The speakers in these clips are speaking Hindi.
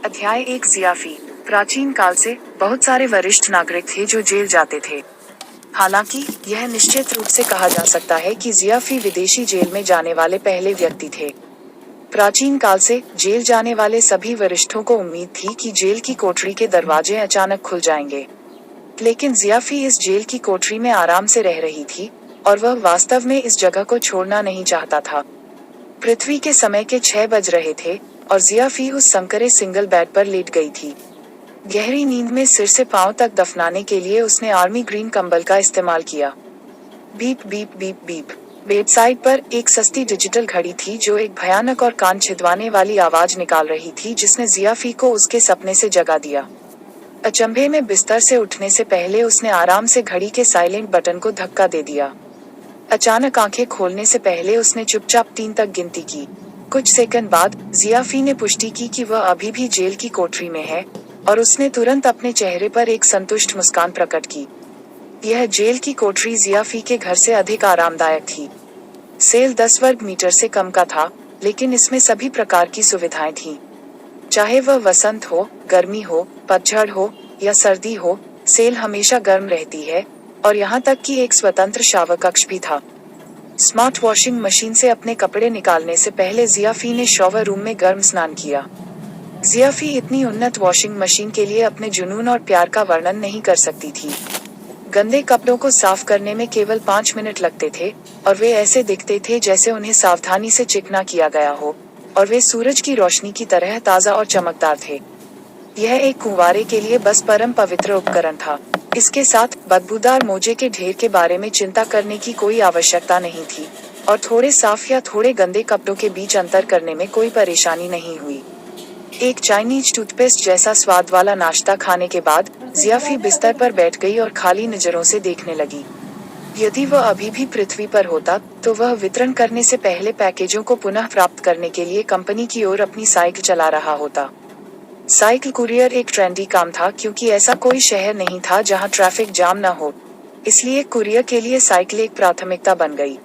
अध्याय 1 जियाफी। प्राचीन काल से बहुत सारे वरिष्ठ नागरिक थे जो जेल जाते थे। हालांकि यह निश्चित रूप से कहा जा सकता है कि जियाफी विदेशी जेल में जाने वाले पहले व्यक्ति थे। प्राचीन काल से जेल जाने वाले सभी वरिष्ठों को उम्मीद थी कि जेल की कोठरी के दरवाजे अचानक खुल जाएंगे। लेकिन जियाफी इस जेल की कोठरी में आराम से रह रही थी और वह वास्तव में इस जगह को छोड़ना नहीं चाहता था। पृथ्वी के समय के 6 बज रहे थे और जियाफी उस संकरे सिंगल बेड पर लेट गई थी। गहरी नींद में सिर से पांव तक दफनाने के लिए उसने आर्मी ग्रीन कंबल का इस्तेमाल किया। Beep beep beep beep. Bedside पर एक सस्ती डिजिटल घड़ी थी जो एक भयानक और कान छिदवाने वाली आवाज निकाल रही थी जिसने जियाफी को उसके सपने से जगा दिया। अचंभे में बिस्तर से उठने से पहले उसने आराम से घड़ी के साइलेंट बटन को धक्का दे दिया। अचानक आंखें खोलने से पहले उसने चुपचाप 3 तक गिनती की। कुछ सेकंड बाद जियाफी ने पुष्टि की कि वह अभी भी जेल की कोठरी में है और उसने तुरंत अपने चेहरे पर एक संतुष्ट मुस्कान प्रकट की। यह जेल की कोठरी जियाफी के घर से अधिक आरामदायक थी। सेल 10 वर्ग मीटर से कम का था, लेकिन इसमें सभी प्रकार की सुविधाएं थीं। चाहे वह वसंत हो, गर्मी हो, पतझड़ हो या सर्दी हो, सेल हमेशा गर्म रहती है और यहाँ तक कि एक स्वतंत्र शावर कक्ष भी था। स्मार्ट वॉशिंग मशीन से अपने कपड़े निकालने से पहले जियाफी ने शॉवर रूम में गर्म स्नान किया। जियाफी इतनी उन्नत वॉशिंग मशीन के लिए अपने जुनून और प्यार का वर्णन नहीं कर सकती थी। गंदे कपड़ों को साफ करने में केवल 5 मिनट लगते थे और वे ऐसे दिखते थे जैसे उन्हें सावधानी से चिकना किया गया हो और वे सूरज की रोशनी की तरह ताज़ा और चमकदार थे। यह एक कुंवारे के लिए बस परम पवित्र उपकरण था। इसके साथ बदबूदार मोजे के ढेर के बारे में चिंता करने की कोई आवश्यकता नहीं थी और थोड़े साफ या थोड़े गंदे कपड़ों के बीच अंतर करने में कोई परेशानी नहीं हुई। एक चाइनीज टूथपेस्ट जैसा स्वाद वाला नाश्ता खाने के बाद जियाफी बिस्तर पर बैठ गई और खाली नजरों से देखने लगी। यदि वह अभी भी पृथ्वी पर होता तो वह वितरण करने से पहले पैकेजों को पुनः प्राप्त करने के लिए कंपनी की ओर अपनी साइकिल चला रहा होता। साइकिल कुरियर एक ट्रेंडी काम था क्योंकि ऐसा कोई शहर नहीं था जहां ट्रैफिक जाम न हो, इसलिए कुरियर के लिए साइकिल एक प्राथमिकता बन गई।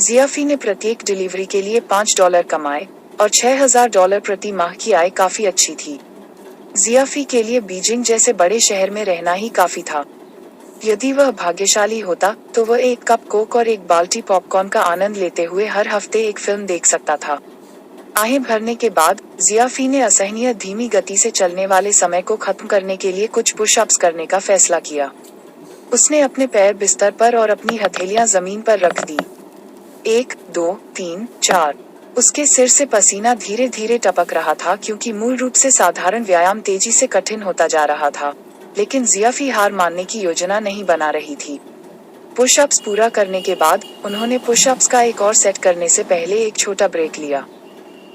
जियाफी ने प्रत्येक डिलीवरी के लिए $5 कमाए और $6,000 प्रति माह की आय काफी अच्छी थी। जियाफी के लिए बीजिंग जैसे बड़े शहर में रहना ही काफी था। यदि वह भाग्यशाली होता तो वह एक कप कोक और एक बाल्टी पॉपकॉर्न का आनंद लेते हुए हर हफ्ते एक फिल्म देख सकता था। आहें भरने के बाद जियाफी ने असहनीय धीमी गति से चलने वाले समय को खत्म करने के लिए कुछ पुशअप्स करने का फैसला किया। उसने अपने पैर बिस्तर पर और अपनी हथेलियां जमीन पर रख दी। 1, 2, 3, 4। उसके सिर से पसीना धीरे धीरे टपक रहा था क्योंकि मूल रूप से साधारण व्यायाम तेजी से कठिन होता जा रहा था, लेकिन जियाफी हार मानने की योजना नहीं बना रही थी। पुशअप्स पूरा करने के बाद उन्होंने पुशअप्स का एक और सेट करने से पहले एक छोटा ब्रेक लिया।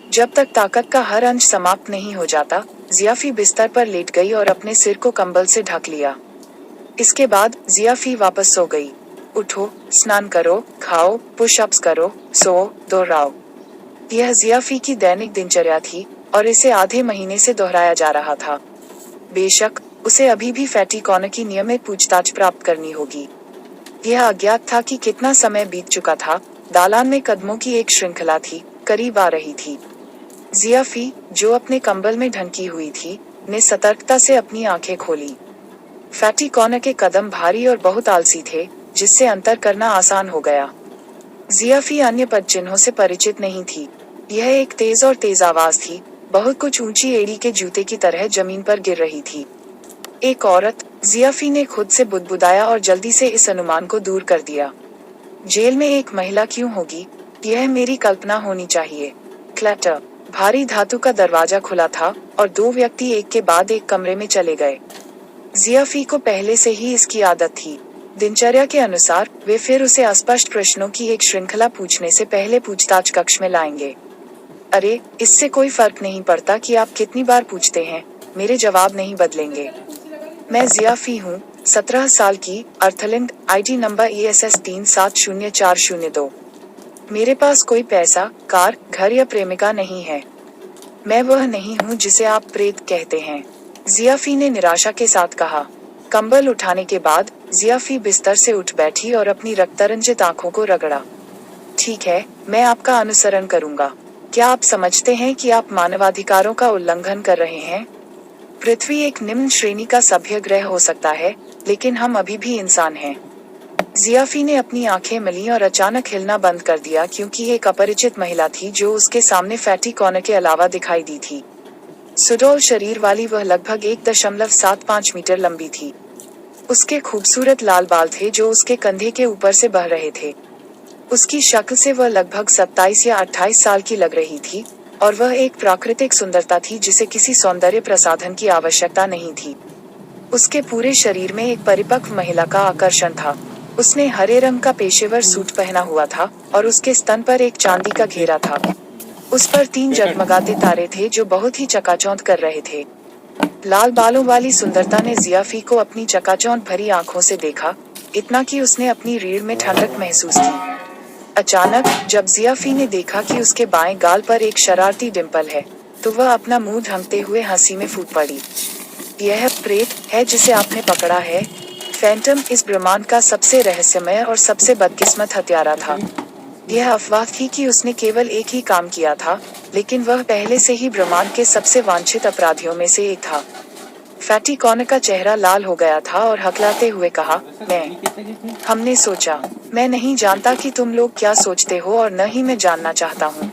जब तक ताकत का हर अंश समाप्त नहीं हो जाता, जियाफी बिस्तर पर लेट गई और अपने सिर को कंबल से ढक लिया। इसके बाद जियाफी वापस सो गई। उठो, स्नान करो, खाओ, पुशअप्स करो, सो, दोहराओ। यह जियाफी की दैनिक दिनचर्या थी और इसे आधे महीने से दोहराया जा रहा था। बेशक उसे अभी भी फैटी कॉर्नर की नियमित पूछताछ प्राप्त करनी होगी। यह अज्ञात था कि कितना समय बीत चुका था। दालान में कदमों की एक श्रृंखला थी, करीब आ रही थी। जियाफी, जो अपने कंबल में ढंकी हुई थी, ने सतर्कता से अपनी आंखें खोली। फैटी कॉर्नर के कदम भारी और बहुत आलसी थे, जिससे अंतर करना आसान हो गया। जियाफी अन्य पदचिन्हों से परिचित नहीं थी। यह एक तेज और तेज आवाज थी, बहुत कुछ ऊंची एड़ी के जूते की तरह जमीन पर गिर रही थी। एक औरत, जियाफी ने खुद से बुदबुदाया और जल्दी से इस अनुमान को दूर कर दिया। जेल में एक महिला क्यों होगी? यह मेरी कल्पना होनी चाहिए। क्लैटर। भारी धातु का दरवाजा खुला था और 2 व्यक्ति एक के बाद एक कमरे में चले गए। जियाफी को पहले से ही इसकी आदत थी। दिनचर्या के अनुसार वे फिर उसे अस्पष्ट प्रश्नों की एक श्रृंखला पूछने से पहले पूछताछ कक्ष में लाएंगे। अरे, इससे कोई फर्क नहीं पड़ता कि आप कितनी बार पूछते हैं, मेरे जवाब नहीं बदलेंगे। मैं जियाफी हूँ, 17 साल की, अर्थलिंग, ID नंबर ESS 370402। मेरे पास कोई पैसा, कार, घर या प्रेमिका नहीं है। मैं वह नहीं हूँ जिसे आप प्रेत कहते हैं, जियाफी ने निराशा के साथ कहा। कंबल उठाने के बाद जियाफी बिस्तर से उठ बैठी और अपनी रक्तरंजित आंखों को रगड़ा। ठीक है, मैं आपका अनुसरण करूंगा। क्या आप समझते हैं कि आप मानवाधिकारों का उल्लंघन कर रहे हैं? पृथ्वी एक निम्न श्रेणी का सभ्य ग्रह हो सकता है, लेकिन हम अभी भी इंसान हैं। जियाफी ने अपनी आंखें मली और अचानक हिलना बंद कर दिया क्योंकि एक अपरिचित महिला थी जो उसके सामने फैटी कॉर्नर के अलावा दिखाई दी थी। सुडौल शरीर वाली वह लगभग 1.75 मीटर लंबी थी। उसके खूबसूरत लाल बाल थे जो उसके कंधे के ऊपर से बह रहे थे। उसकी शक्ल से वह लगभग 27 या 28 साल की लग रही थी, और वह एक प्राकृतिक सुंदरता थी जिसे किसी सौंदर्य प्रसाधन की आवश्यकता नहीं थी। उसके पूरे शरीर में एक परिपक्व महिला का आकर्षण था। उसने हरे रंग का पेशेवर सूट पहना हुआ था और उसके स्तन पर एक चांदी का घेरा था। उस पर 3 जगमगाते तारे थे जो बहुत ही चकाचौंध कर रहे थे। लाल बालों वाली सुंदरता ने जियाफी को अपनी चकाचौंध भरी आंखों से देखा, इतना कि उसने अपनी रीढ़ में ठंडक महसूस की। अचानक जब जियाफी ने देखा कि उसके बाएं गाल पर एक शरारती डिंपल है, तो वह अपना मुंह ढंकते हुए हंसी में फूट पड़ी। यह प्रेत है जिसे आपने पकड़ा है। फैंटम इस ब्रह्मांड का सबसे रहस्यमय और सबसे बदकिस्मत हत्यारा था। यह अफवाह थी कि उसने केवल एक ही काम किया था, लेकिन वह पहले से ही ब्रह्मांड के सबसे वांछित अपराधियों में से एक था। फैटी कॉर्नर का चेहरा लाल हो गया था और हकलाते हुए कहा, हमने सोचा। मैं नहीं जानता कि तुम लोग क्या सोचते हो और न ही मैं जानना चाहता हूँ।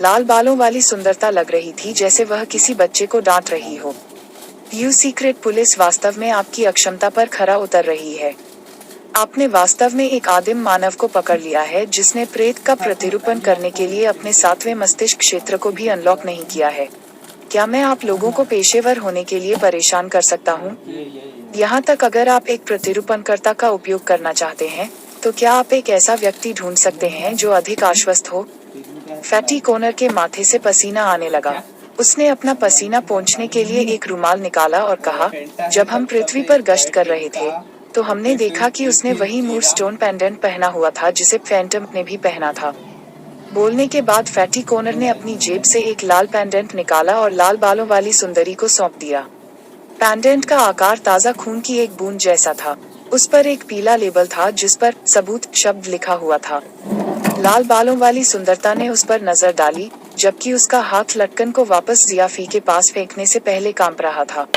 लाल बालों वाली सुंदरता लग रही थी जैसे वह किसी बच्चे को डांट रही हो। यू सीक्रेट पुलिस वास्तव में आपकी अक्षमता पर खरा उतर रही है। आपने वास्तव में एक आदिम मानव को पकड़ लिया है जिसने प्रेत का प्रतिरूपण करने के लिए अपने 7वें मस्तिष्क क्षेत्र को भी अनलॉक नहीं किया है। क्या मैं आप लोगों को पेशेवर होने के लिए परेशान कर सकता हूँ? यहाँ तक अगर आप एक प्रतिरूपणकर्ता का उपयोग करना चाहते हैं, तो क्या आप एक ऐसा व्यक्ति ढूंढ सकते हैं जो अधिक आश्वस्त हो? फैटी कॉर्नर के माथे से पसीना आने लगा। उसने अपना पसीना पोंछने के लिए एक रुमाल निकाला और कहा, जब हम पृथ्वी पर गश्त कर रहे थे, तो हमने देखा कि उसने वही मूरस्टोन पेंडेंट पहना हुआ था जिसे फैंटम ने भी पहना था। बोलने के बाद फैटी कॉर्नर ने अपनी जेब से एक लाल पेंडेंट निकाला और लाल बालों वाली सुंदरी को सौंप दिया। पेंडेंट का आकार ताजा खून की एक बूंद जैसा था। उस पर एक पीला लेबल था जिस पर सबूत शब्द लिखा हुआ था। लाल बालों वाली सुंदरता ने उस पर नजर डाली, जबकि उसका हाथ लटकन को वापस जियाफी के पास फेंकने से पहले कांप रहा था।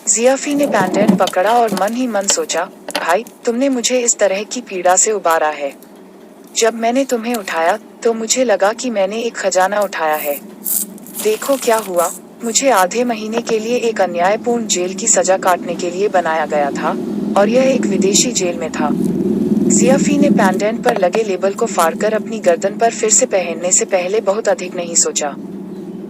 जियाफी ने पेंडेंट पकड़ा और मन ही मन सोचा, भाई, तुमने मुझे इस तरह की पीड़ा से उबारा है। जब मैंने तुम्हें उठाया, तो मुझे लगा कि मैंने एक खजाना उठाया है। देखो क्या हुआ। मुझे आधे महीने के लिए एक अन्यायपूर्ण जेल की सजा काटने के लिए बनाया गया था, और यह एक विदेशी जेल में था। जियाफी ने पेंडेंट पर लगे लेबल को फाड़कर अपनी गर्दन पर फिर से पहनने से पहले बहुत अधिक नहीं सोचा।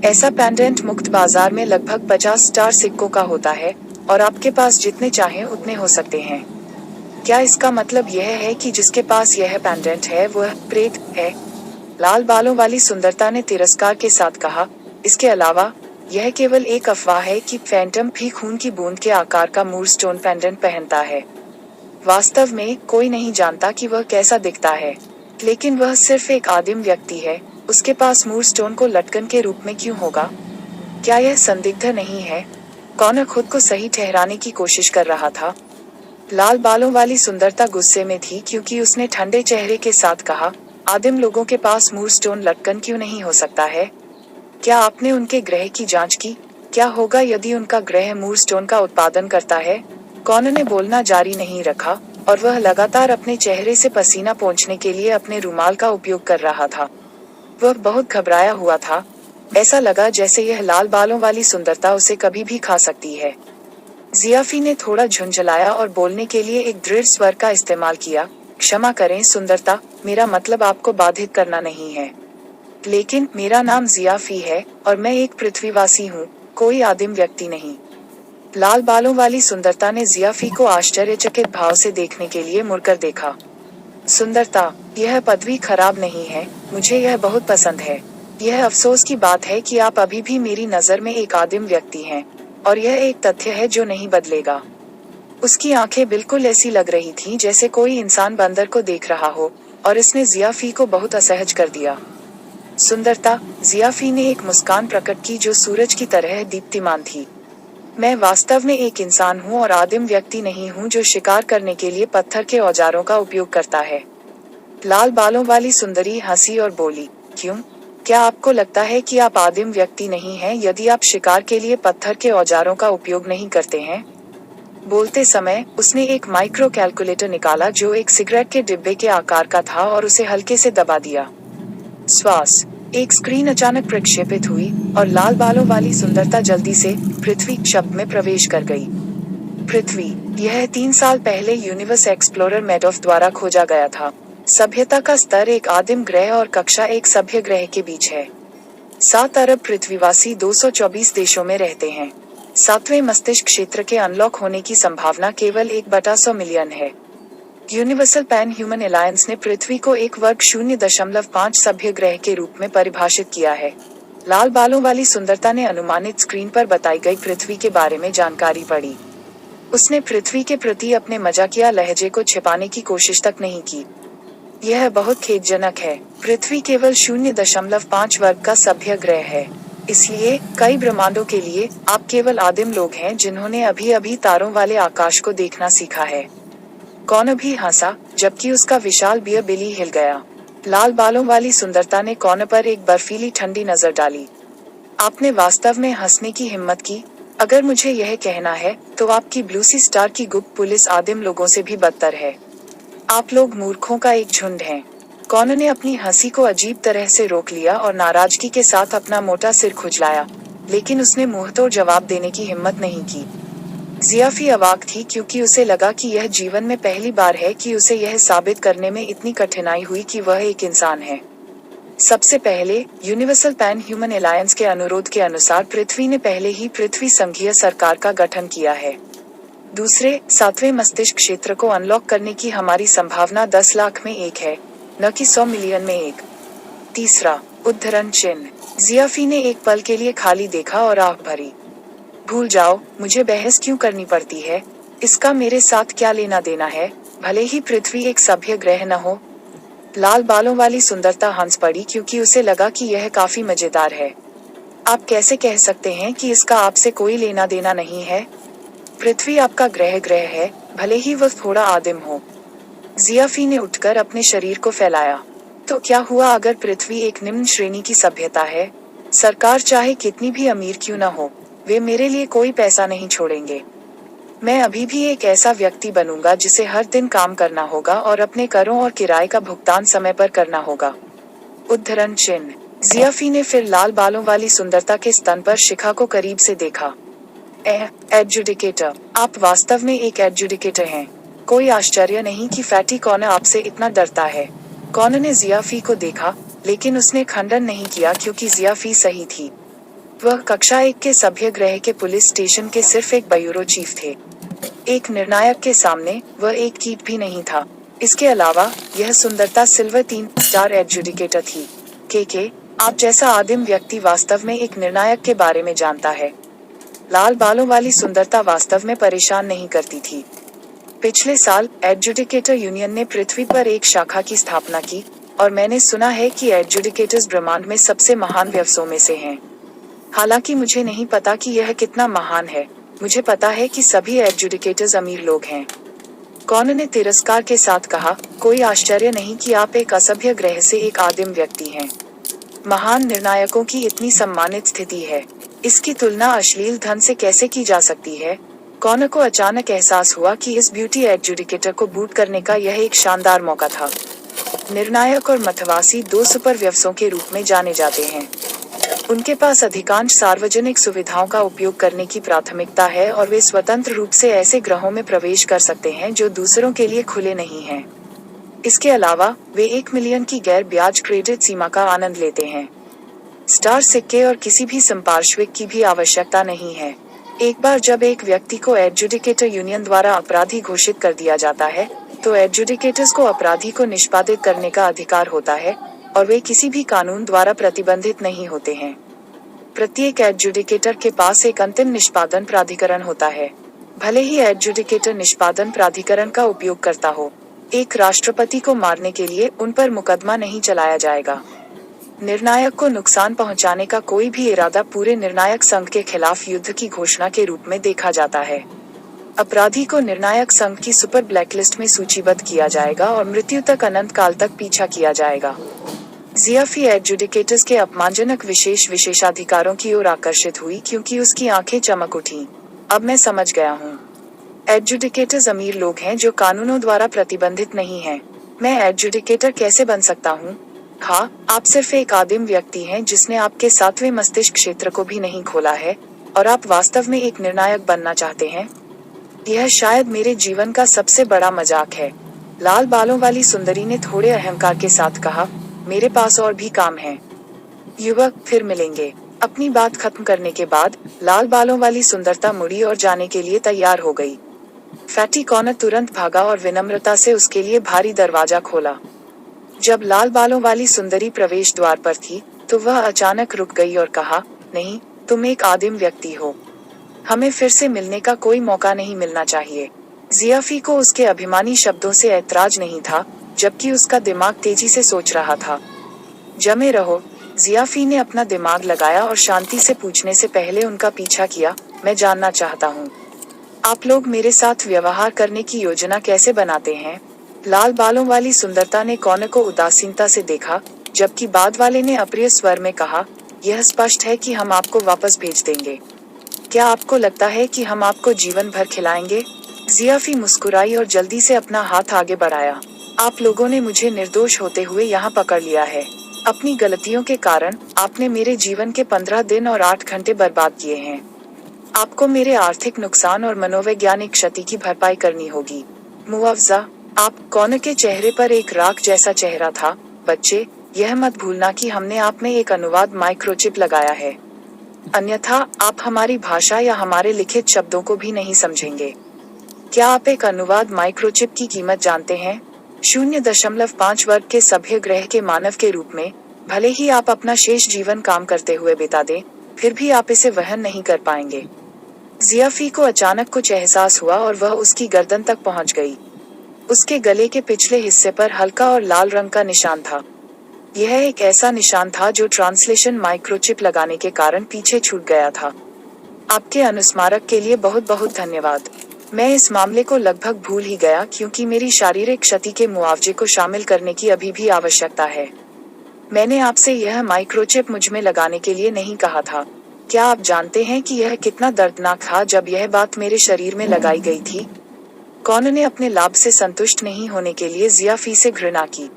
ऐसा पेंडेंट मुक्त बाजार में लगभग 50 स्टार सिक्कों का होता है, और आपके पास जितने चाहें उतने हो सकते हैं। क्या इसका मतलब यह है कि जिसके पास यह पेंडेंट है वह प्रेत है? लाल बालों वाली सुंदरता ने तिरस्कार के साथ कहा, इसके अलावा यह केवल एक अफवाह है कि फैंटम भी खून की बूंद के आकार का मूरस्टोन पेंडेंट पहनता है। वास्तव में कोई नहीं जानता कि वह कैसा दिखता है, लेकिन वह सिर्फ एक आदिम व्यक्ति है। उसके पास मूरस्टोन को लटकन के रूप में क्यों होगा? क्या यह संदिग्ध नहीं है? कॉर्नर खुद को सही ठहराने की कोशिश कर रहा था। लाल बालों वाली सुंदरता गुस्से में थी क्योंकि उसने ठंडे चेहरे के साथ कहा, आदिम लोगों के पास मूरस्टोन लटकन क्यों नहीं हो सकता है? क्या आपने उनके ग्रह की जांच की? क्या होगा यदि उनका ग्रह मूरस्टोन का उत्पादन करता है? कॉर्नर ने बोलना जारी नहीं रखा, और वह लगातार अपने चेहरे से पसीना पोंछने के लिए अपने रुमाल का उपयोग कर रहा था। वह बहुत घबराया हुआ था। ऐसा लगा जैसे यह लाल बालों वाली सुंदरता उसे कभी भी खा सकती है। जियाफी ने थोड़ा झुंझलाया और बोलने के लिए एक दृढ़ स्वर का इस्तेमाल किया, क्षमा करें सुंदरता, मेरा मतलब आपको बाधित करना नहीं है। लेकिन मेरा नाम जियाफी है, और मैं एक पृथ्वीवासी हूँ, कोई आदिम व्यक्ति नहीं। लाल बालों वाली सुंदरता ने जियाफी को आश्चर्यचकित भाव से देखने के लिए मुड़कर देखा। सुंदरता, यह पदवी खराब नहीं है, मुझे यह बहुत पसंद है। यह अफसोस की बात है कि आप अभी भी मेरी नजर में एक आदिम व्यक्ति हैं, और यह एक तथ्य है जो नहीं बदलेगा। उसकी आंखें बिल्कुल ऐसी लग रही थीं जैसे कोई इंसान बंदर को देख रहा हो, और इसने जियाफी को बहुत असहज कर दिया। सुंदरता, जियाफी ने एक मुस्कान प्रकट की जो सूरज की तरह दीप्तिमान थी। मैं वास्तव में एक इंसान हूँ और आदिम व्यक्ति नहीं हूँ जो शिकार करने के लिए पत्थर के औजारों का उपयोग करता है। लाल बालों वाली सुंदरी हंसी और बोली, क्यों? क्या आपको लगता है कि आप आदिम व्यक्ति नहीं हैं यदि आप शिकार के लिए पत्थर के औजारों का उपयोग नहीं करते हैं? बोलते समय उसने एक माइक्रो कैलकुलेटर निकाला जो एक सिगरेट के डिब्बे के आकार का था और उसे हल्के से दबा दिया। श्वास। एक स्क्रीन अचानक प्रक्षेपित हुई और लाल बालों वाली सुंदरता जल्दी से पृथ्वी शब्द में प्रवेश कर गई। पृथ्वी। यह 3 साल पहले यूनिवर्स एक्सप्लोरर मेडोफ द्वारा खोजा गया था। सभ्यता का स्तर एक आदिम ग्रह और कक्षा एक सभ्य ग्रह के बीच है। 7 अरब पृथ्वीवासी 224 देशों में रहते हैं। 7वें मस्तिष्क क्षेत्र के अनलॉक होने की संभावना केवल 1/100 मिलियन है। यूनिवर्सल पैन ह्यूमन अलायंस ने पृथ्वी को एक वर्ग 0.5 सभ्य ग्रह के रूप में परिभाषित किया है। लाल बालों वाली सुंदरता ने अनुमानित स्क्रीन पर बताई गई पृथ्वी के बारे में जानकारी पढ़ी। उसने पृथ्वी के प्रति अपने मजाकिया लहजे को छिपाने की कोशिश तक नहीं की। यह बहुत खेदजनक है। पृथ्वी केवल 0.5 वर्ग का सभ्य ग्रह है। इसलिए कई ब्रह्मांडों के लिए आप केवल आदिम लोग हैं जिन्होंने अभी अभी तारों वाले आकाश को देखना सीखा है। कौन भी हंसा जबकि उसका विशाल बियर बिली हिल गया। लाल बालों वाली सुंदरता ने कौन पर एक बर्फीली ठंडी नजर डाली। आपने वास्तव में हंसने की हिम्मत की? अगर मुझे यह कहना है तो आपकी ब्लूसी स्टार की गुप्त पुलिस आदिम लोगों से भी बदतर है। आप लोग मूर्खों का एक झुंड हैं। कौन ने अपनी हंसी को अजीब तरह से रोक लिया और नाराजगी के साथ अपना मोटा सिर खुजलाया, लेकिन उसने मुंहतोड़ जवाब देने की हिम्मत नहीं की। जियाफी अवाक थी क्योंकि उसे लगा कि यह जीवन में पहली बार है कि उसे यह साबित करने में इतनी कठिनाई हुई कि वह एक इंसान है। सबसे पहले यूनिवर्सल पैन ह्यूमन अलायंस के अनुरोध के अनुसार पृथ्वी ने पहले ही पृथ्वी संघीय सरकार का गठन किया है। दूसरे, 7वें मस्तिष्क क्षेत्र को अनलॉक करने की हमारी संभावना 10 लाख में 1 है, न कि 100 मिलियन में 1। तीसरा, उद्धरण चिन्ह। जियाफी ने एक पल के लिए खाली देखा और आह भरी। भूल जाओ, मुझे बहस क्यों करनी पड़ती है? इसका मेरे साथ क्या लेना देना है, भले ही पृथ्वी एक सभ्य ग्रह न हो? लाल बालों वाली सुंदरता हंस पड़ी क्योंकि उसे लगा कि यह काफी मजेदार है। आप कैसे कह सकते हैं कि इसका आपसे कोई लेना देना नहीं है? पृथ्वी आपका ग्रह है, भले ही वह थोड़ा आदिम हो। जियाफी ने उठकर अपने शरीर को फैलाया। तो क्या हुआ अगर पृथ्वी एक निम्न श्रेणी की सभ्यता है? सरकार चाहे कितनी भी अमीर क्यों न हो, वे मेरे लिए कोई पैसा नहीं छोड़ेंगे। मैं अभी भी एक ऐसा व्यक्ति बनूंगा जिसे हर दिन काम करना होगा और अपने करों और किराए का भुगतान समय पर करना होगा। उद्धरण चिन्ह। जियाफी ने फिर लाल बालों वाली सुंदरता के स्तन पर शिखा को करीब से देखा। एडजुडिकेटर, आप वास्तव में एक एडजुडिकेटर हैं। कोई आश्चर्य नहीं कि फैटी कॉर्न आपसे इतना डरता है। कॉर्न ने जियाफी को देखा, लेकिन उसने खंडन नहीं किया क्योंकि जियाफी सही थी। वह कक्षा 1 के सभ्य ग्रह के पुलिस स्टेशन के सिर्फ एक ब्यूरो चीफ थे। एक निर्णायक के सामने वह एक कीट भी नहीं था। इसके अलावा यह सुंदरता सिल्वर 3 स्टार एडजुडिकेटर थी। के आप जैसा आदिम व्यक्ति वास्तव में एक निर्णायक के बारे में जानता है। लाल बालों वाली सुंदरता वास्तव में परेशान नहीं करती थी। पिछले साल एडजुडिकेटर यूनियन ने पृथ्वी पर एक शाखा की स्थापना की और मैंने सुना है कि एडजुडिकेटर्स ब्रह्मांड में सबसे महान व्यवसायों में से हैं। हालांकि मुझे नहीं पता कि यह कितना महान है। मुझे पता है कि सभी एडजुडिकेटर्स अमीर लोग हैं। कौन ने तिरस्कार के साथ कहा, कोई आश्चर्य नहीं कि आप एक असभ्य ग्रह से एक आदिम व्यक्ति हैं। महान निर्णायकों की इतनी सम्मानित स्थिति है, इसकी तुलना अश्लील धन से कैसे की जा सकती है? कौन को अचानक एहसास हुआ कि इस ब्यूटी एडजुडिकेटर को बूट करने का यह एक शानदार मौका था। निर्णायक और मथवासी 2 सुपर व्यवसायों के रूप में जाने जाते हैं। उनके पास अधिकांश सार्वजनिक सुविधाओं का उपयोग करने की प्राथमिकता है और वे स्वतंत्र रूप से ऐसे ग्रहों में प्रवेश कर सकते हैं जो दूसरों के लिए खुले नहीं हैं। इसके अलावा वे 1 मिलियन की गैर ब्याज क्रेडिट सीमा का आनंद लेते हैं। स्टार सिक्के और किसी भी संपार्श्विक की भी आवश्यकता नहीं है। एक बार जब एक व्यक्ति को एडजुडिकेटर यूनियन द्वारा अपराधी घोषित कर दिया जाता है, तो एडजुडिकेटर्स को अपराधी को निष्पादित करने का अधिकार होता है और वे किसी भी कानून द्वारा प्रतिबंधित नहीं होते हैं। प्रत्येक एडजुडिकेटर के पास एक अंतिम निष्पादन प्राधिकरण होता है। भले ही एडजुडिकेटर निष्पादन प्राधिकरण का उपयोग करता हो, एक राष्ट्रपति को मारने के लिए उन पर मुकदमा नहीं चलाया जाएगा। निर्णायक को नुकसान पहुंचाने का कोई भी इरादा पूरे निर्णायक संघ के खिलाफ युद्ध की घोषणा के रूप में देखा जाता है। अपराधी को निर्णायक संघ की सुपर ब्लैकलिस्ट में सूचीबद्ध किया जाएगा और मृत्यु तक अनंत काल तक पीछा किया जाएगा। जियाफी एडजुडिकेटर्स के अपमानजनक विशेषाधिकारों की ओर आकर्षित हुई क्योंकि उसकी आंखें चमक उठीं। अब मैं समझ गया हूँ। एडजुडिकेटर्स अमीर लोग हैं जो कानूनों द्वारा प्रतिबंधित नहीं हैं। मैं एडजुडिकेटर कैसे बन सकता हूँ? हाँ, आप सिर्फ एक आदिम व्यक्ति हैं जिसने आपके सातवें मस्तिष्क क्षेत्र को भी नहीं खोला है, और आप वास्तव में एक निर्णायक बनना चाहते हैं। यह शायद मेरे जीवन का सबसे बड़ा मजाक है। लाल बालों वाली सुंदरी ने थोड़े अहंकार के साथ कहा, मेरे पास और भी काम है। युवक, फिर मिलेंगे। अपनी बात खत्म करने के बाद लाल बालों वाली सुंदरता मुड़ी और जाने के लिए तैयार हो गई। फैटी कॉर्नर तुरंत भागा और विनम्रता से उसके लिए भारी दरवाजा खोला। जब लाल बालों वाली सुंदरी प्रवेश द्वार पर थी, तो वह अचानक रुक गई और कहा, नहीं, तुम एक आदिम व्यक्ति हो। हमें फिर से मिलने का कोई मौका नहीं मिलना चाहिए। जियाफी को उसके अभिमानी शब्दों से ऐतराज नहीं था, जबकि उसका दिमाग तेजी से सोच रहा था। जमे रहो। जियाफी ने अपना दिमाग लगाया और शांति से पूछने से पहले उनका पीछा किया, मैं जानना चाहता हूँ, आप लोग मेरे साथ व्यवहार करने की योजना कैसे बनाते हैं? लाल बालों वाली सुंदरता ने कॉर्नर को उदासीनता से देखा, जबकि बाद वाले ने अप्रिय स्वर में कहा, यह स्पष्ट है कि हम आपको वापस भेज देंगे। क्या आपको लगता है कि हम आपको जीवन भर खिलाएंगे? जियाफी मुस्कुराई और जल्दी से अपना हाथ आगे बढ़ाया। आप लोगों ने मुझे निर्दोष होते हुए यहाँ पकड़ लिया है। अपनी गलतियों के कारण आपने मेरे जीवन के 15 दिन और 8 घंटे बर्बाद किए हैं। आपको मेरे आर्थिक नुकसान और मनोवैज्ञानिक क्षति की भरपाई करनी होगी। मुआवजा? आप कॉर्नर के चेहरे पर एक राख जैसा चेहरा था। बच्चे, यह मत भूलना कि हमने आप में एक अनुवाद माइक्रोचिप लगाया है, अन्यथा आप हमारी भाषा या हमारे लिखित शब्दों को भी नहीं समझेंगे। क्या आप एक अनुवाद माइक्रोचिप की कीमत जानते हैं? 0.5 वर्ग के सभ्य ग्रह के मानव के रूप में, भले ही आप अपना शेष जीवन काम करते हुए बिता दें, फिर भी आप इसे वहन नहीं कर पाएंगे। जियाफी को अचानक कुछ एहसास हुआ और वह उसकी गर्दन तक पहुंच गई। उसके गले के पिछले हिस्से पर हल्का और लाल रंग का निशान था। यह एक ऐसा निशान था जो ट्रांसलेशन माइक्रोचिप लगाने के कारण पीछे छूट गया था। आपके अनुस्मारक के लिए बहुत बहुत धन्यवाद। मैं इस मामले को लगभग भूल ही गया क्योंकि मेरी शारीरिक क्षति के मुआवजे को शामिल करने की अभी भी आवश्यकता है। मैंने आपसे यह माइक्रोचिप मुझ में लगाने के लिए नहीं कहा था। क्या आप जानते हैं कि यह कितना दर्दनाक था जब यह बात मेरे शरीर में लगाई गई थी? कॉर्नर ने अपने लाभ से संतुष्ट नहीं होने के लिए जियाफी से घृणा की।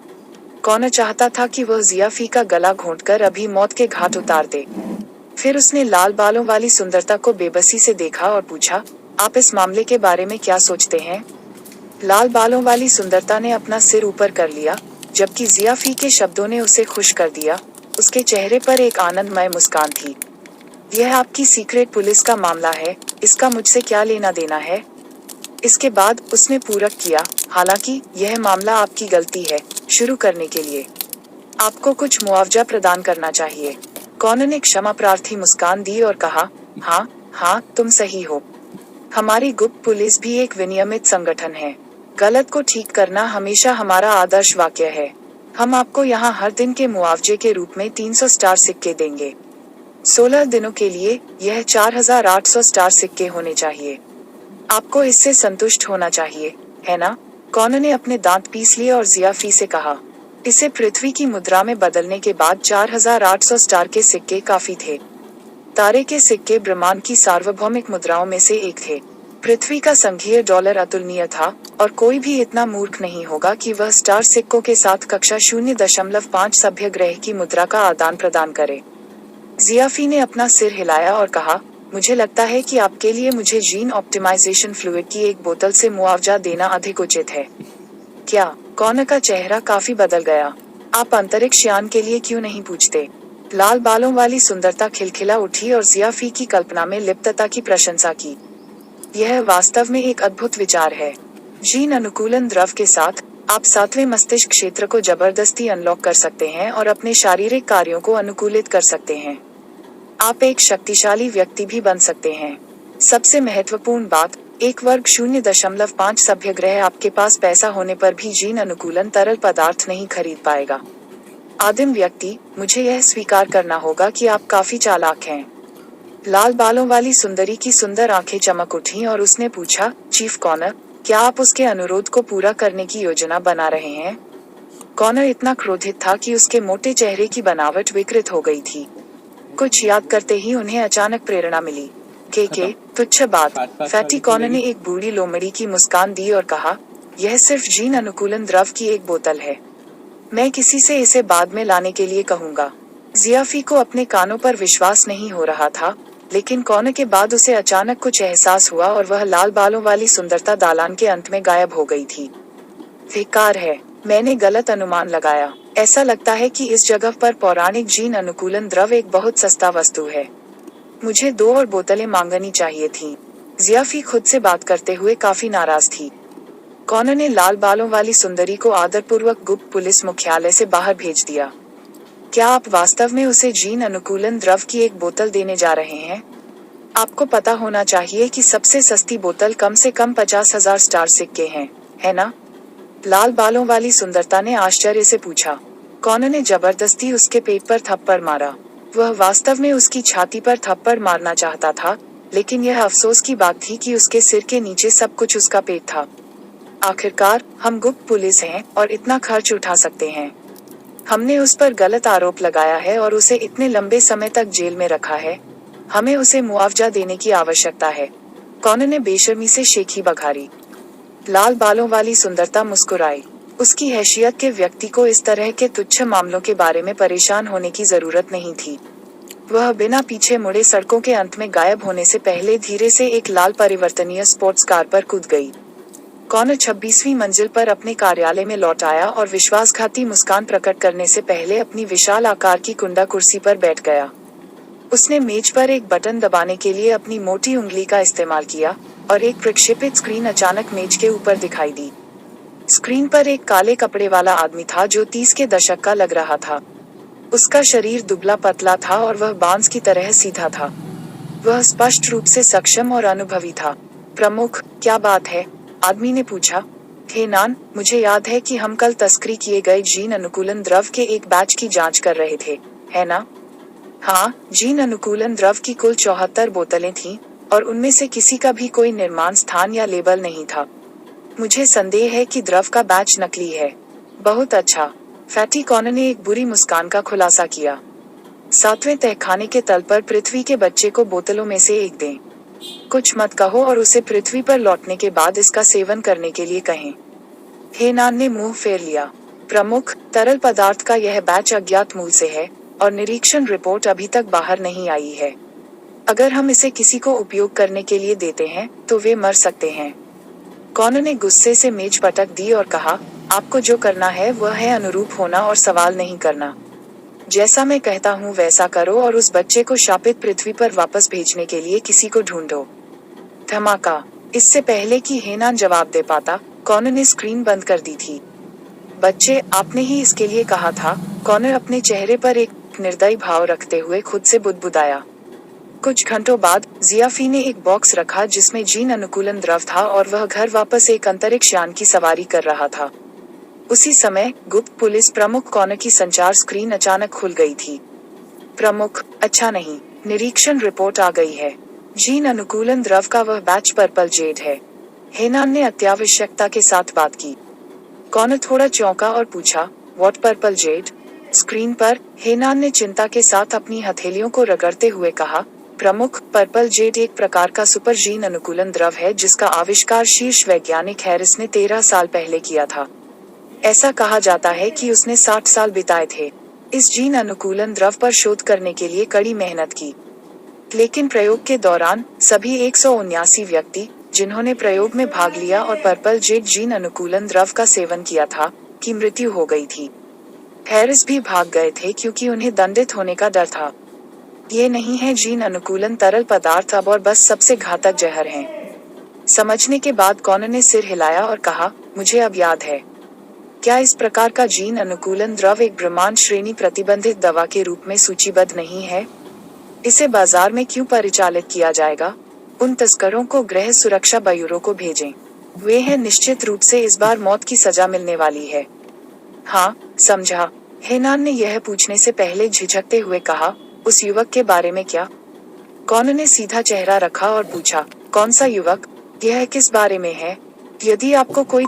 कॉर्नर चाहता था कि वह जियाफी का गला घोंटकर अभी मौत के घाट उतार दे। फिर उसने लाल बालों वाली सुंदरता को बेबसी से देखा और पूछा, आप इस मामले के बारे में क्या सोचते हैं? लाल बालों वाली सुंदरता ने अपना सिर ऊपर कर लिया, जबकि जियाफी के शब्दों ने उसे खुश कर दिया। उसके चेहरे पर एक आनंदमय मुस्कान थी। यह आपकी सीक्रेट पुलिस का मामला है, इसका मुझसे क्या लेना देना है? इसके बाद उसने पूरक किया, हालांकि यह मामला आपकी गलती है। शुरू करने के लिए आपको कुछ मुआवजा प्रदान करना चाहिए। कॉर्नर ने क्षमा प्रार्थी मुस्कान दी और कहा, हाँ, तुम सही हो। हमारी गुप्त पुलिस भी एक विनियमित संगठन है। गलत को ठीक करना हमेशा हमारा आदर्श वाक्य है। हम आपको यहाँ हर दिन के मुआवजे के रूप में 300 स्टार सिक्के देंगे। 16 दिनों के लिए यह 4800 स्टार सिक्के होने चाहिए। आपको इससे संतुष्ट होना चाहिए, है ना? कॉर्नर ने अपने दांत पीस लिए और जियाफी से कहा, इसे पृथ्वी की मुद्रा में बदलने के बाद 4800 स्टार के सिक्के काफी थे। तारे के सिक्के ब्रह्मांड की सार्वभौमिक मुद्राओं में से एक थे। पृथ्वी का संघीय डॉलर अतुलनीय था, और कोई भी इतना मूर्ख नहीं होगा कि वह स्टार सिक्कों के साथ कक्षा 0.5 सभ्य ग्रह की मुद्रा का आदान प्रदान करे। जियाफी ने अपना सिर हिलाया और कहा, मुझे लगता है कि आपके लिए मुझे जीन ऑप्टिमाइजेशन फ्लूइड की एक बोतल से मुआवजा देना अधिक उचित है। क्या? कॉर्नर का चेहरा काफी बदल गया। आप अंतरिक्ष यान के लिए क्यों नहीं पूछते? लाल बालों वाली सुंदरता खिलखिला उठी और जियाफी की कल्पना में लिप्तता की प्रशंसा की। यह वास्तव में एक अद्भुत विचार है। जीन अनुकूलन द्रव के साथ आप सातवें मस्तिष्क क्षेत्र को जबरदस्ती अनलॉक कर सकते हैं और अपने शारीरिक कार्यों को अनुकूलित कर सकते हैं। आप एक शक्तिशाली व्यक्ति भी बन सकते हैं। सबसे महत्वपूर्ण बात, 1 वर्ग 0.5 सभ्य ग्रह आपके पास पैसा होने पर भी जीन अनुकूलन तरल पदार्थ नहीं खरीद पाएगा। आदिम व्यक्ति, मुझे यह स्वीकार करना होगा कि आप काफी चालाक हैं। लाल बालों वाली सुंदरी की सुंदर आंखें चमक उठीं और उसने पूछा, चीफ कॉर्नर, क्या आप उसके अनुरोध को पूरा करने की योजना बना रहे हैं? कॉनर इतना क्रोधित था कि उसके मोटे चेहरे की बनावट विकृत हो गई थी। कुछ याद करते ही उन्हें अचानक प्रेरणा मिली। के तुच्छ बात। फैटी कॉनर ने एक बूढ़ी लोमड़ी की मुस्कान दी और कहा, यह सिर्फ जीन अनुकूलन द्रव की एक बोतल है। मैं किसी से इसे बाद में लाने के लिए कहूंगा। जियाफी को अपने कानों पर विश्वास नहीं हो रहा था, लेकिन कॉनर के बाद उसे अचानक कुछ एहसास हुआ और वह लाल बालों वाली सुंदरता दालान के अंत में गायब हो गई थी। धिक्कार है, मैंने गलत अनुमान लगाया। ऐसा लगता है कि इस जगह पर पौराणिक जीन अनुकूलन द्रव एक बहुत सस्ता वस्तु है। मुझे 2 और बोतलें मांगनी चाहिए थीं। जियाफी खुद से बात करते हुए काफी नाराज थी। कॉनर ने लाल बालों वाली सुंदरी को आदरपूर्वक गुप्त पुलिस मुख्यालय से बाहर भेज दिया। क्या आप वास्तव में उसे जीन अनुकूलन द्रव की एक बोतल देने जा रहे हैं? आपको पता होना चाहिए कि सबसे सस्ती बोतल कम से कम 50,000 स्टार सिक्के हैं, है ना? लाल बालों वाली सुंदरता ने आश्चर्य से पूछा। कॉनर ने जबरदस्ती उसके पेट पर थप्पड़ मारा। वह वास्तव में उसकी छाती पर थप्पड़ मारना चाहता था, लेकिन यह अफसोस की बात थी कि उसके सिर के नीचे सब कुछ उसका पेट था। आखिरकार हम गुप्त पुलिस हैं और इतना खर्च उठा सकते हैं। हमने उस पर गलत आरोप लगाया है और उसे इतने लंबे समय तक जेल में रखा है। हमें उसे मुआवजा देने की आवश्यकता है। कॉनर ने बेशर्मी से शेखी बघारी। लाल बालों वाली सुंदरता मुस्कुराई। उसकी हैसियत के व्यक्ति को इस तरह के तुच्छ मामलों के बारे में परेशान होने की जरूरत नहीं थी। वह बिना पीछे मुड़े सड़कों के अंत में गायब होने से पहले धीरे से एक लाल परिवर्तनीय स्पोर्ट्स कार पर कूद गई। कॉनर 26वीं मंजिल पर अपने कार्यालय में लौट आया और विश्वासघाती मुस्कान प्रकट करने से पहले अपनी विशाल आकार की कुंडा कुर्सी पर बैठ गया। उसने मेज पर एक बटन दबाने के लिए अपनी मोटी उंगली का इस्तेमाल किया और एक प्रक्षेपित स्क्रीन अचानक मेज के ऊपर दिखाई दी। स्क्रीन पर एक काले कपड़े वाला आदमी था जो 30 के दशक का लग रहा था। उसका शरीर दुबला पतला था और वह बांस की तरह सीधा था। वह स्पष्ट रूप से सक्षम और अनुभवी था। प्रमुख, क्या बात है? आदमी ने पूछा। हेनान, मुझे याद है कि हम कल तस्करी किए गए जीन अनुकूलन द्रव के एक बैच की जांच कर रहे थे, है ना? हाँ, जीन अनुकूलन द्रव की कुल 74 बोतलें थीं, और उनमें से किसी का भी कोई निर्माण स्थान या लेबल नहीं था। मुझे संदेह है कि द्रव का बैच नकली है। बहुत अच्छा। फैटी कॉनर ने एक बुरी मुस्कान का खुलासा किया। 7वें तहखाने के तल पर पृथ्वी के बच्चे को बोतलों में से एक दें। कुछ मत कहो और उसे पृथ्वी पर लौटने के बाद इसका सेवन करने के लिए कहें। हेनान ने मुंह फेर लिया। प्रमुख, तरल पदार्थ का यह बैच अज्ञात मूल से है और निरीक्षण रिपोर्ट अभी तक बाहर नहीं आई है। अगर हम इसे किसी को उपयोग करने के लिए देते हैं तो वे मर सकते हैं। कॉनर ने गुस्से से मेज पटक दी और कहा, आपको जो करना है वह है अनुरूप होना और सवाल नहीं करना। जैसा मैं कहता हूँ वैसा करो और उस बच्चे को शापित पृथ्वी पर वापस भेजने के लिए किसी को ढूंढो। धमाका। इससे पहले कि हेनान जवाब दे पाता, कॉनर ने स्क्रीन बंद कर दी थी। बच्चे, आपने ही इसके लिए कहा था। कॉनर अपने चेहरे पर एक निर्दयी भाव रखते हुए खुद से बुदबुदाया। कुछ घंटों बाद जियाफी ने एक बॉक्स रखा जिसमें जीन अनुकूलन द्रव था और वह घर वापस एक अंतरिक्ष यान की सवारी कर रहा था। उसी समय गुप्त पुलिस प्रमुख कॉनर की संचार स्क्रीन अचानक खुल गई थी। प्रमुख, अच्छा नहीं, निरीक्षण रिपोर्ट आ गई है। जीन अनुकूलन द्रव का वह बैच पर्पल जेड है। हेनान ने अत्यावश्यकता के साथ बात की। कॉनर थोड़ा चौंका और पूछा, व्हाट पर्पल जेड? स्क्रीन पर हेनान ने चिंता के साथ अपनी हथेलियों को रगड़ते हुए कहा, प्रमुख, पर्पल जेड एक प्रकार का सुपर जीन अनुकूलन द्रव है जिसका आविष्कार शीर्ष वैज्ञानिक हैरिस ने 13 साल पहले किया था। ऐसा कहा जाता है कि उसने 60 साल बिताए थे इस जीन अनुकूलन द्रव पर शोध करने के लिए कड़ी मेहनत की। लेकिन प्रयोग के दौरान सभी 179 व्यक्ति जिन्होंने प्रयोग में भाग लिया और पर्पल जेड जीन अनुकूलन द्रव का सेवन किया था, की मृत्यु हो गई थी। हैरिस भी भाग गए थे क्योंकि उन्हें दंडित होने का डर था। ये नहीं है जीन अनुकूलन तरल पदार्थ अब और बस सबसे घातक जहर हैं। समझने के बाद कॉनर ने सिर हिलाया और कहा, मुझे अब याद है। क्या इस प्रकार का जीन अनुकूलन द्रव एक ब्रह्मांड श्रेणी प्रतिबंधित दवा के रूप में सूचीबद्ध नहीं है? इसे बाजार में क्यों परिचालित किया जाएगा? उन तस्करों को गृह सुरक्षा ब्यूरो को भेजें। वे हैं निश्चित रूप से इस बार मौत की सजा मिलने वाली है। हाँ, समझा। हेनान ने यह पूछने से पहले झिझकते हुए कहा, उस युवक के बारे में क्या? कॉनर ने सीधा चेहरा रखा और पूछा, कौन सा युवक? यह किस बारे में है? यदि आपको कोई